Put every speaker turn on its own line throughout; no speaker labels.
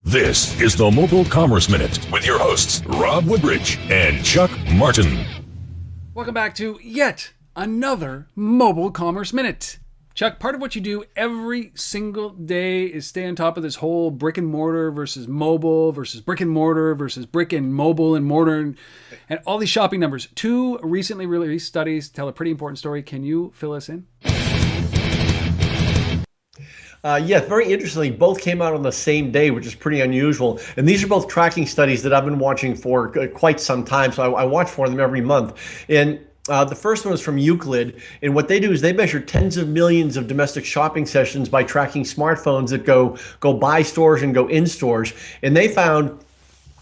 This is the Mobile Commerce Minute with your hosts, Rob Woodbridge and Chuck Martin.
Welcome back to yet another Mobile Commerce Minute. Chuck, part of what you do every single day is stay on top of this whole brick and mortar versus mobile versus brick and mortar versus brick and mobile and mortar and all these shopping numbers. Two recently released studies tell a pretty important story. Can you fill us in?
Yeah, very interestingly, both came out on the same day, which is pretty unusual. And these are both tracking studies that I've been watching for quite some time. So I watch for them every month. And the first one is from Euclid, and what they do is they measure tens of millions of domestic shopping sessions by tracking smartphones that go by stores and go in stores. And they found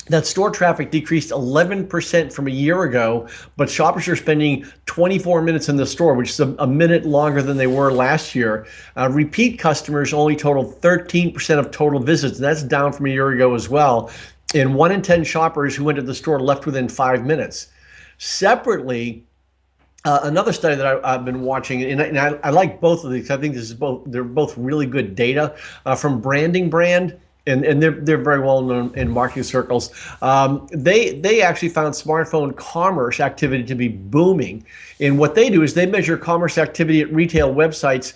that store traffic decreased 11% from a year ago, but shoppers are spending 24 minutes in the store, which is a minute longer than they were last year. Repeat customers only totaled 13% of total visits, and that's down from a year ago as well. And 1 in 10 shoppers who went to the store left within 5 minutes. Separately, another study that I've been watching, and I like both of these. I think they're both really good data from Branding Brand, and they're very well known in marketing circles. They actually found smartphone commerce activity to be booming, and what they do is they measure commerce activity at retail websites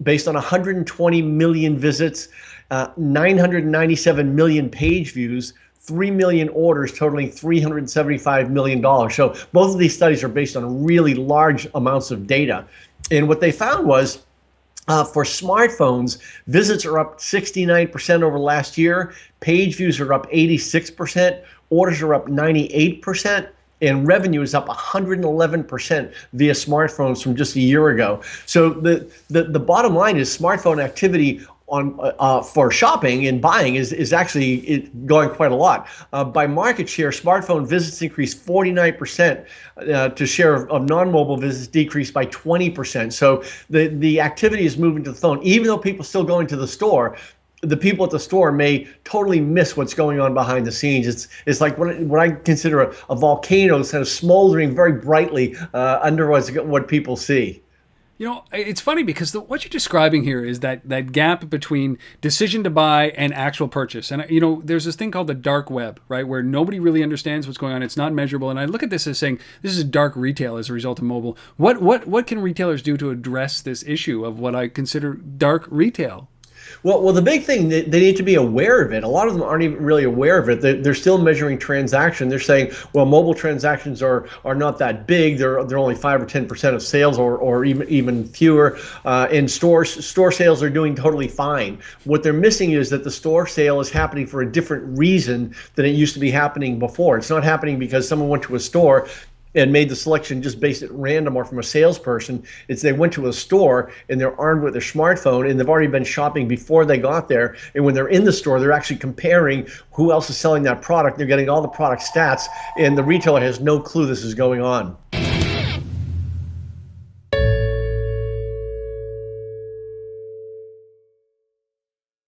based on 120 million visits, 997 million page views, 3 million orders totaling $375 million. So both of these studies are based on really large amounts of data. And what they found was for smartphones, visits are up 69% over last year, page views are up 86%, orders are up 98%, and revenue is up 111% via smartphones from just a year ago. So the bottom line is smartphone activity for shopping and buying is actually going quite a lot. By market share, smartphone visits increased 49%. To share of non-mobile visits decreased by 20%. So the activity is moving to the phone. Even though people still going to the store, the people at the store may totally miss what's going on behind the scenes. It's like what I consider a volcano kind of smoldering very brightly under what people see.
You know, it's funny because what you're describing here is that gap between decision to buy and actual purchase. And, you know, there's this thing called the dark web, right, where nobody really understands what's going on. It's not measurable. And I look at this as saying this is dark retail as a result of mobile. What can retailers do to address this issue of what I consider dark retail?
Well, the big thing, they need to be aware of it. A lot of them aren't even really aware of it. They're still measuring transaction. They're saying, well, mobile transactions are not that big. They're only 5 or 10% of sales, or even fewer. And store sales are doing totally fine. What they're missing is that the store sale is happening for a different reason than it used to be happening before. It's not happening because someone went to a store and made the selection just based at random or from a salesperson. It's they went to a store and they're armed with their smartphone and they've already been shopping before they got there. And when they're in the store, they're actually comparing who else is selling that product. They're getting all the product stats, and the retailer has no clue this is going on.